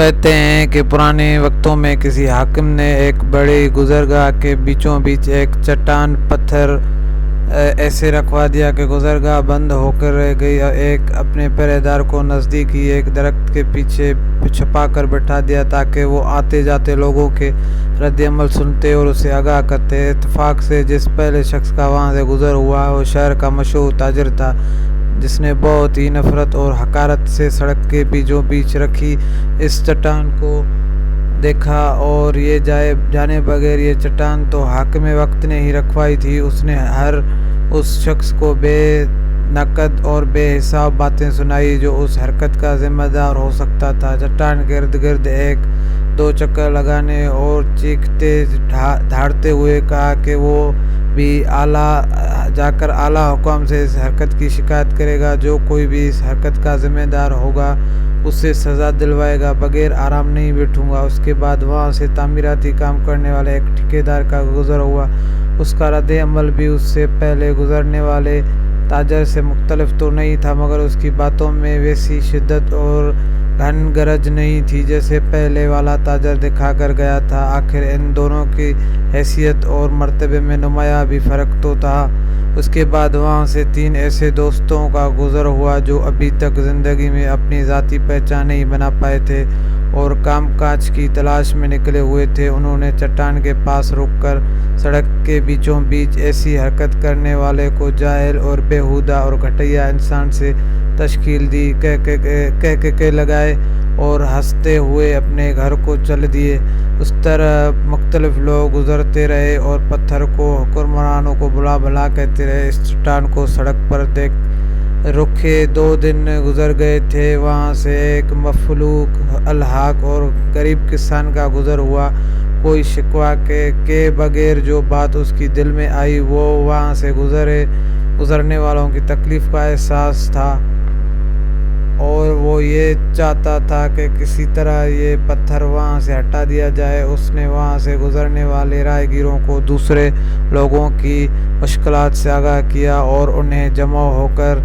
کہتے ہیں کہ پرانے وقتوں میں کسی حاکم نے ایک بڑی گزرگاہ کے بیچوں بیچ ایک چٹان پتھر ایسے رکھوا دیا کہ گزرگاہ بند ہو کر رہ گئی، اور ایک اپنے پہرے دار کو نزدیک ہی ایک درخت کے پیچھے چھپا کر بٹھا دیا تاکہ وہ آتے جاتے لوگوں کے رد عمل سنتے اور اسے آگاہ کرتے۔ اتفاق سے جس پہلے شخص کا وہاں سے گزر ہوا وہ شہر کا مشہور تاجر تھا، جس نے بہت ہی نفرت اور حقارت سے سڑک کے بیچوں بیچ رکھی اس چٹان کو دیکھا، اور یہ جانے بغیر یہ چٹان تو حاکم وقت نے ہی رکھوائی تھی۔ اس نے ہر اس شخص کو بے نقد اور بے حساب باتیں سنائی جو اس حرکت کا ذمہ دار ہو سکتا تھا۔ چٹان کے ارد گرد ایک دو چکر لگانے اور چیختے دھاڑتے ہوئے کہا کہ وہ بھی جا کر اعلیٰ حکام سے اس حرکت کی شکایت کرے گا۔ جو کوئی بھی اس حرکت کا ذمہ دار ہوگا اسے سزا دلوائے گا، بغیر آرام نہیں بیٹھوں گا۔ اس کے بعد وہاں سے تعمیراتی کام کرنے والے ایک ٹھیکیدار کا گزر ہوا۔ اس کا رد عمل بھی اس سے پہلے گزرنے والے تاجر سے مختلف تو نہیں تھا، مگر اس کی باتوں میں ویسی شدت اور گھن گرج نہیں تھی جیسے پہلے والا تاجر دکھا کر گیا تھا۔ آخر ان دونوں کی حیثیت اور مرتبے میں نمایاں بھی فرق تو تھا۔ اس کے بعد وہاں سے تین ایسے دوستوں کا گزر ہوا جو ابھی تک زندگی میں اپنی ذاتی پہچان نہیں بنا پائے تھے اور کام کاج کی تلاش میں نکلے ہوئے تھے۔ انہوں نے چٹان کے پاس رک کر سڑک کے بیچوں بیچ ایسی حرکت کرنے والے کو جاہل اور بیہودہ اور گھٹیا انسان سے تشکیل دی کہہ لگائے اور ہنستے ہوئے اپنے گھر کو چل دیے۔ اس طرح مختلف لوگ گزرتے رہے اور پتھر کو حکمرانوں کو بلا کہتے رہے۔ اس چٹان کو سڑک پر دیکھ رکھے 2 دن گزر گئے تھے۔ وہاں سے ایک مفلوج الحاق اور غریب کسان کا گزر ہوا۔ کوئی شکوہ کے بغیر جو بات اس کی دل میں آئی وہ وہاں سے گزرنے والوں کی تکلیف کا احساس تھا، اور وہ یہ چاہتا تھا کہ کسی طرح یہ پتھر وہاں سے ہٹا دیا جائے۔ اس نے وہاں سے گزرنے والے راہ گیروں کو دوسرے لوگوں کی مشکلات سے آگاہ کیا اور انہیں جمع ہو کر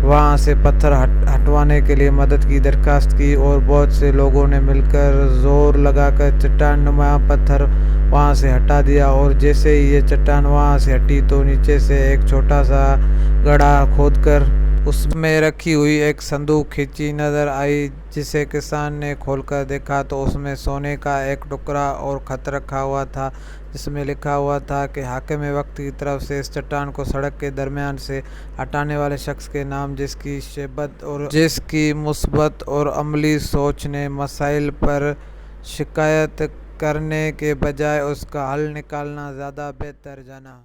وہاں سے پتھر ہٹوانے کے لیے مدد کی درخواست کی، اور بہت سے لوگوں نے مل کر زور لگا کر چٹان نما پتھر وہاں سے ہٹا دیا۔ اور جیسے ہی یہ چٹان وہاں سے ہٹی تو نیچے سے ایک چھوٹا سا گڑھا کھود کر اس میں رکھی ہوئی ایک صندوق کھینچی نظر آئی، جسے کسان نے کھول کر دیکھا تو اس میں سونے کا ایک ٹکڑا اور خط رکھا ہوا تھا، جس میں لکھا ہوا تھا کہ حاکم وقت کی طرف سے اس چٹان کو سڑک کے درمیان سے ہٹانے والے شخص کے نام، جس کی شیبت اور جس کی مثبت اور عملی سوچ نے مسائل پر شکایت کرنے کے بجائے اس کا حل نکالنا زیادہ بہتر جانا۔